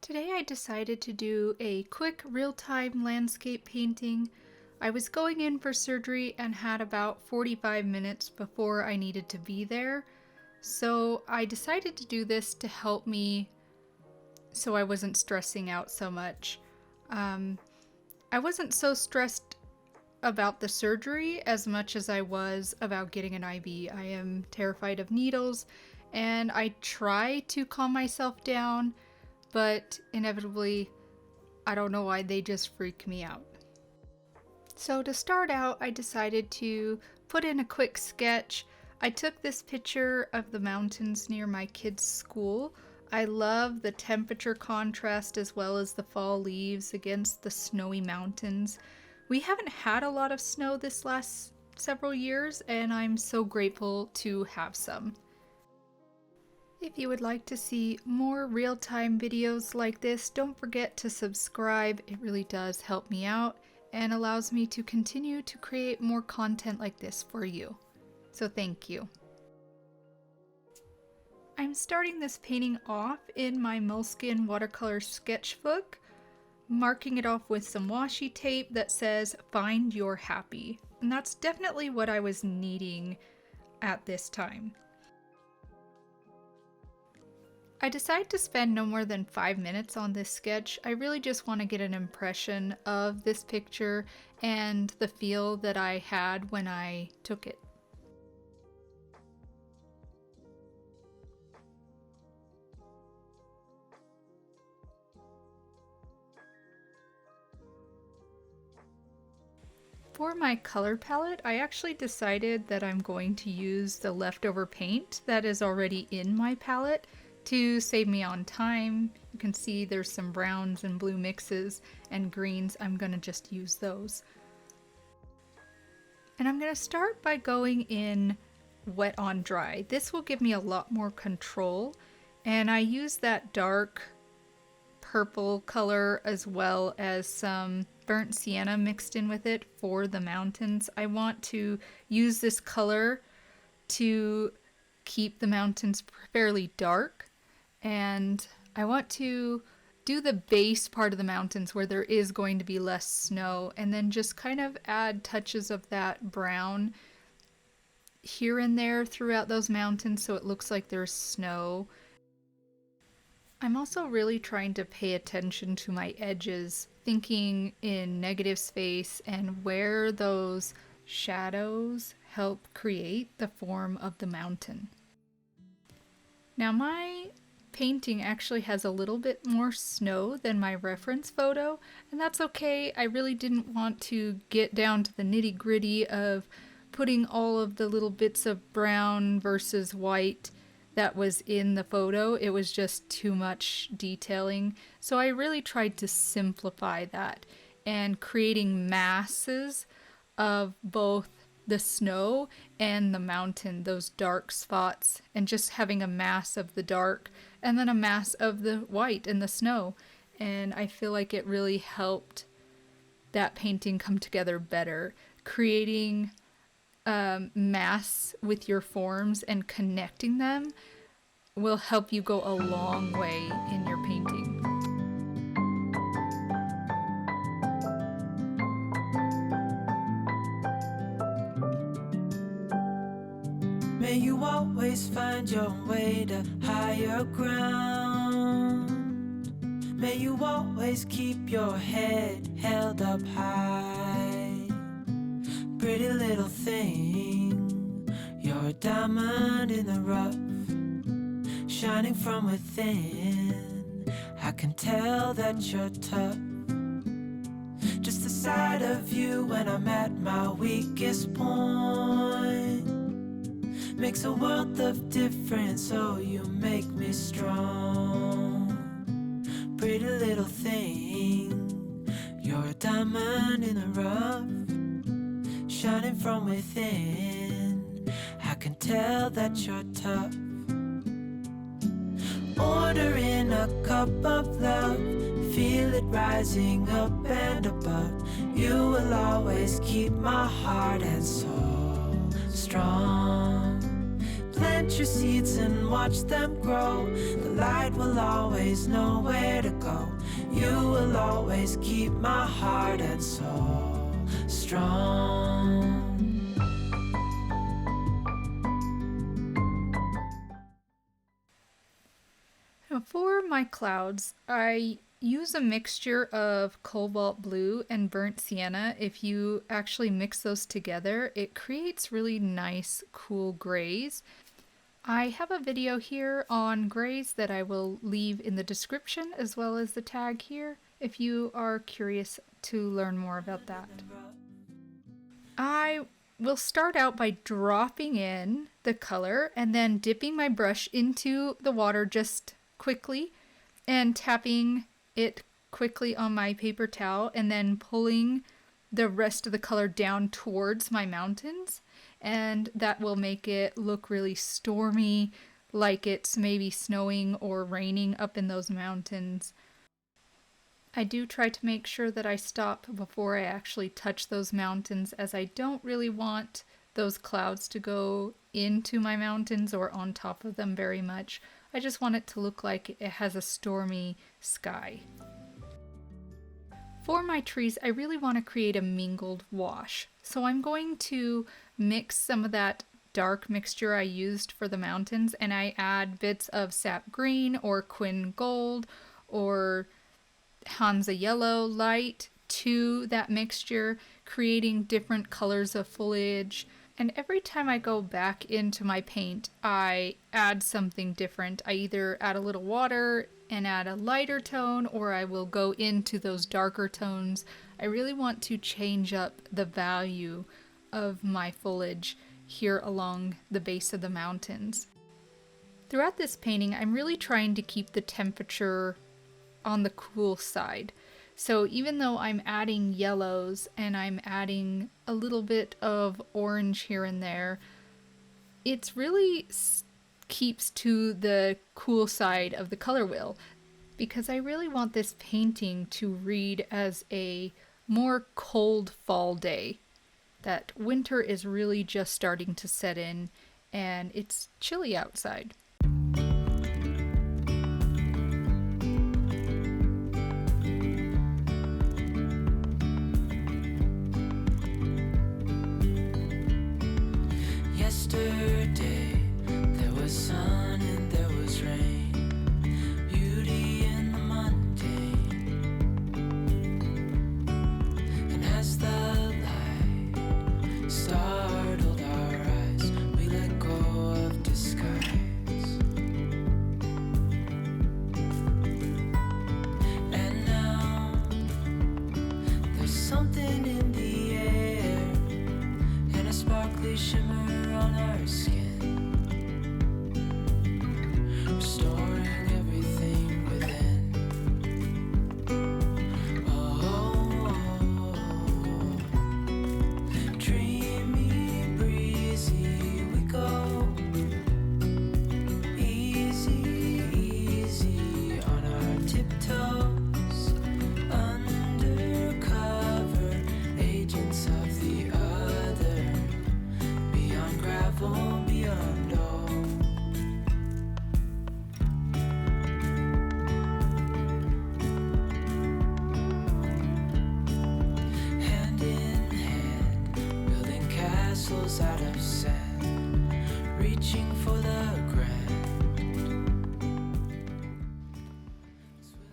Today I decided to do a quick real-time landscape painting. I was going in for surgery and had about 45 minutes before I needed to be there. So I decided to do this to help me so I wasn't stressing out so much. I wasn't so stressed about the surgery as much as I was about getting an IV. I am terrified of needles and I try to calm myself down, but inevitably, I don't know why, they just freak me out. So to start out, I decided to put in a quick sketch. I took this picture of the mountains near my kids' school. I love the temperature contrast as well as the fall leaves against the snowy mountains. We haven't had a lot of snow this last several years, and I'm so grateful to have some. If you would like to see more real-time videos like this, don't forget to subscribe. It really does help me out and allows me to continue to create more content like this for you. So thank you. I'm starting this painting off in my Moleskine watercolor sketchbook, marking it off with some washi tape that says, "Find your happy." And that's definitely what I was needing at this time. I decided to spend no more than 5 minutes on this sketch. I really just want to get an impression of this picture and the feel that I had when I took it. For my color palette, I actually decided that I'm going to use the leftover paint that is already in my palette to save me on time. You can see there's some browns and blue mixes and greens. I'm gonna just use those. And I'm gonna start by going in wet on dry. This will give me a lot more control. And I use that dark purple color as well as some burnt sienna mixed in with it for the mountains. I want to use this color to keep the mountains fairly dark. And I want to do the base part of the mountains where there is going to be less snow, and then just kind of add touches of that brown here and there throughout those mountains so it looks like there's snow. I'm also really trying to pay attention to my edges, thinking in negative space and where those shadows help create the form of the mountain. Now my painting actually has a little bit more snow than my reference photo, and that's okay. I really didn't want to get down to the nitty-gritty of putting all of the little bits of brown versus white that was in the photo. It was just too much detailing. So I really tried to simplify that and creating masses of both the snow and the mountain, those dark spots, and just having a mass of the dark and then a mass of the white and the snow. And I feel like it really helped that painting come together better. Creating mass with your forms and connecting them will help you go a long way in your painting. May you always find your way to higher ground. May you always keep your head held up high. Pretty little thing, you're a diamond in the rough, shining from within. I can tell that you're tough. Just the sight of you when I'm at my weakest point makes a world of difference, oh you make me strong. Pretty little thing, you're a diamond in the rough, shining from within. I can tell that you're tough. Ordering a cup of love, feel it rising up and above. You will always keep my heart and soul strong. plant your seeds and watch them grow. The light will always know where to go. You will always keep my heart and soul strong. Now for my clouds, I use a mixture of cobalt blue and burnt sienna. If you actually mix those together, it creates really nice, cool grays. I have a video here on grays that I will leave in the description as well as the tag here if you are curious to learn more about that. I will start out by dropping in the color and then dipping my brush into the water just quickly and tapping it quickly on my paper towel and then pulling the rest of the color down towards my mountains, and that will make it look really stormy, like it's maybe snowing or raining up in those mountains. I do try to make sure that I stop before I actually touch those mountains, as I don't really want those clouds to go into my mountains or on top of them very much. I just want it to look like it has a stormy sky. For my trees, I really want to create a mingled wash. So I'm going to mix some of that dark mixture I used for the mountains, and I add bits of sap green or quin gold or Hansa yellow light to that mixture, creating different colors of foliage. And every time I go back into my paint, I add something different. I either add a little water and add a lighter tone, or I will go into those darker tones. I really want to change up the value of my foliage here along the base of the mountains. Throughout this painting, I'm really trying to keep the temperature on the cool side. So even though I'm adding yellows and I'm adding a little bit of orange here and there, it's really keeps to the cool side of the color wheel, because I really want this painting to read as a more cold fall day. That winter is really just starting to set in and it's chilly outside. Yesterday there was sun and there was rain, beauty in the mundane. And as the light startled our eyes, we let go of disguise. And now there's something in the air and a sparkly shimmer on our skin, restoring everything within. Oh, dreamy, breezy we go, easy, easy on our tiptoes, undercover agents of the other, beyond gravel, beyond all. Hand in hand, building castles out of sand, reaching for the grand.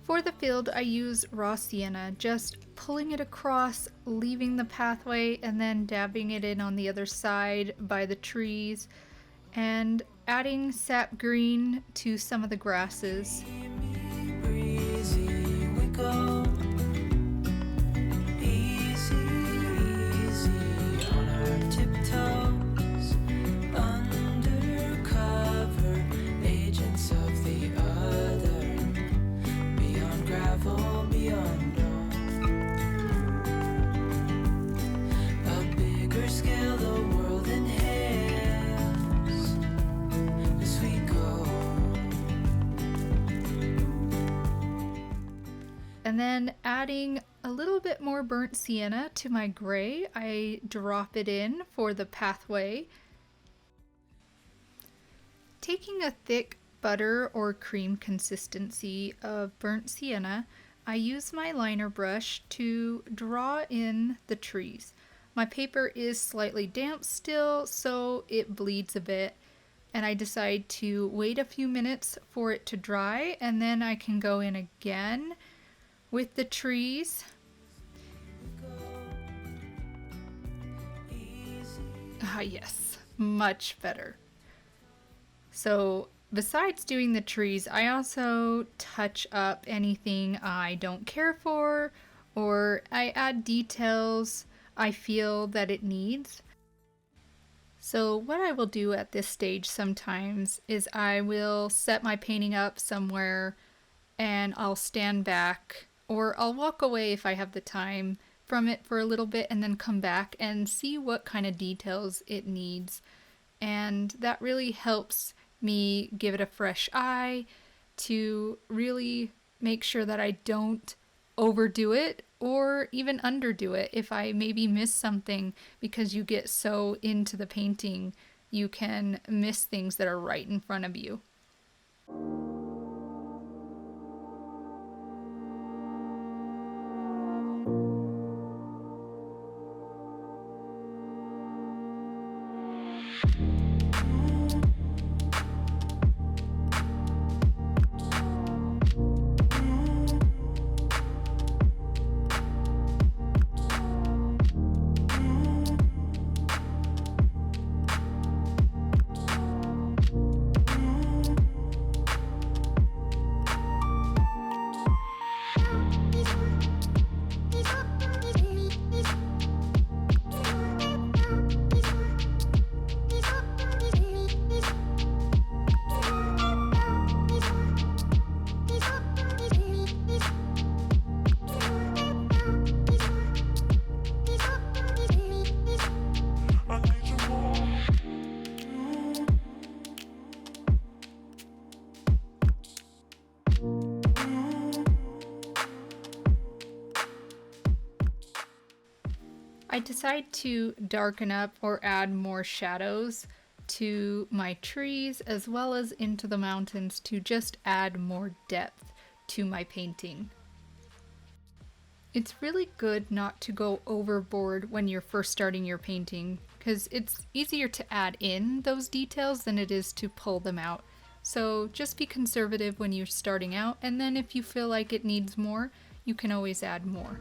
For the field, I use raw sienna, just pulling it across, leaving the pathway, and then dabbing it in on the other side by the trees, and adding sap green to some of the grasses. Breezy we go, easy, easy on our tiptoes, undercover agents of the other, beyond gravel, beyond all. A bigger scale the world inhales as we go. And then adding a little bit more burnt sienna to my gray, I drop it in for the pathway. taking a thick butter or cream consistency of burnt sienna, I use my liner brush to draw in the trees. My paper is slightly damp still, so it bleeds a bit, and I decide to wait a few minutes for it to dry, and then I can go in again with the trees. Ah, yes, much better. So besides doing the trees, I also touch up anything I don't care for, or I add details I feel that it needs. So what I will do at this stage sometimes is I will set my painting up somewhere and I'll stand back, or I'll walk away if I have the time from it for a little bit and then come back and see what kind of details it needs. And that really helps me give it a fresh eye to really make sure that I don't overdo it or even underdo it. If I maybe miss something, because you get so into the painting, you can miss things that are right in front of you. I decide to darken up or add more shadows to my trees as well as into the mountains to just add more depth to my painting. It's really good not to go overboard when you're first starting your painting, because it's easier to add in those details than it is to pull them out. So just be conservative when you're starting out, and then if you feel like it needs more, you can always add more.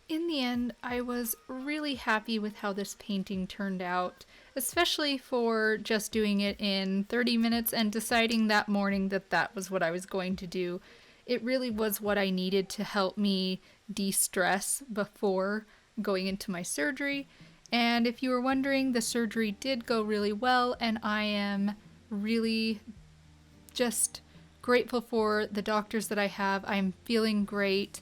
In the end, I was really happy with how this painting turned out, especially for just doing it in 30 minutes and deciding that morning that that was what I was going to do. It really was what I needed to help me de-stress before going into my surgery. And if you were wondering, the surgery did go really well, and I am really just grateful for the doctors that I have. I'm feeling great.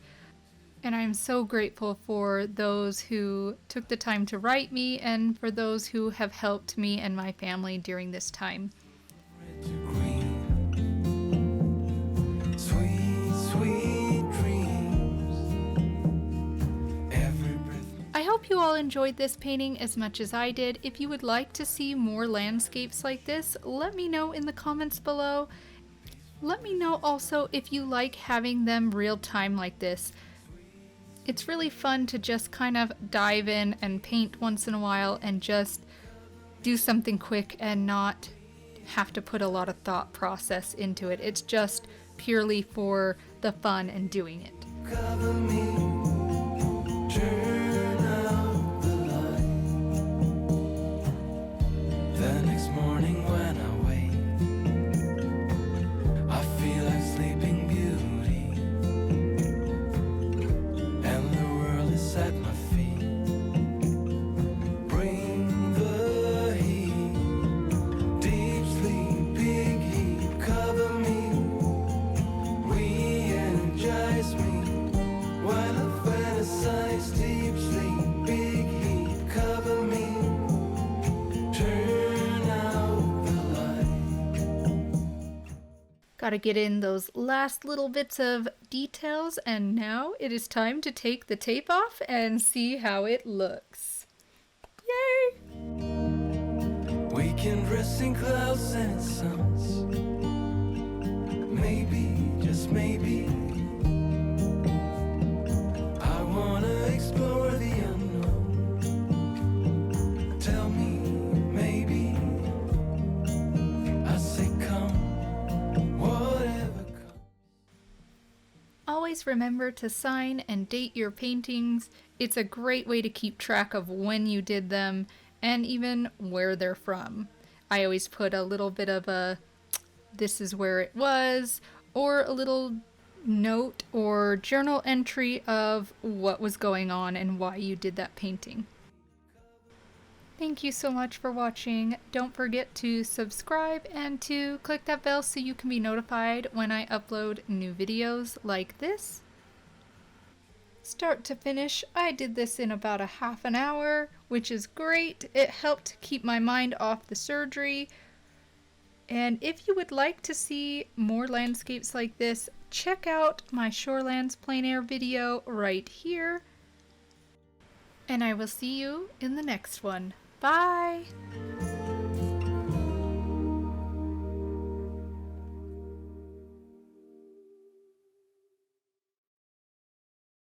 And I'm so grateful for those who took the time to write me and for those who have helped me and my family during this time. I hope you all enjoyed this painting as much as I did. If you would like to see more landscapes like this, let me know in the comments below. Let me know also if you like having them real time like this. It's really fun to just kind of dive in and paint once in a while and just do something quick and not have to put a lot of thought process into it. It's just purely for the fun and doing it. Cover me, turn out the light. The next morning when I wake, I feel like Sleeping Beauty, and the world is at my feet. Bring the heat, deep sleep, big heat. Cover me, re-energize me. Gotta get in those last little bits of details, and now it is time to take the tape off and see how it looks. Yay! We can rest in clouds and suns. Maybe, just maybe, I wanna explore the unknown. Tell me, maybe, I say come, whatever comes. Always remember to sign and date your paintings. It's a great way to keep track of when you did them and even where they're from. I always put a little bit of a "this is where it was," or a little note or journal entry of what was going on and why you did that painting. Thank you so much for watching. Don't forget to subscribe and to click that bell so you can be notified when I upload new videos like this. Start to finish, I did this in about a half an hour, which is great. It helped keep my mind off the surgery. And if you would like to see more landscapes like this, check out my Shorelands plein air video right here. And I will see you in the next one. Bye!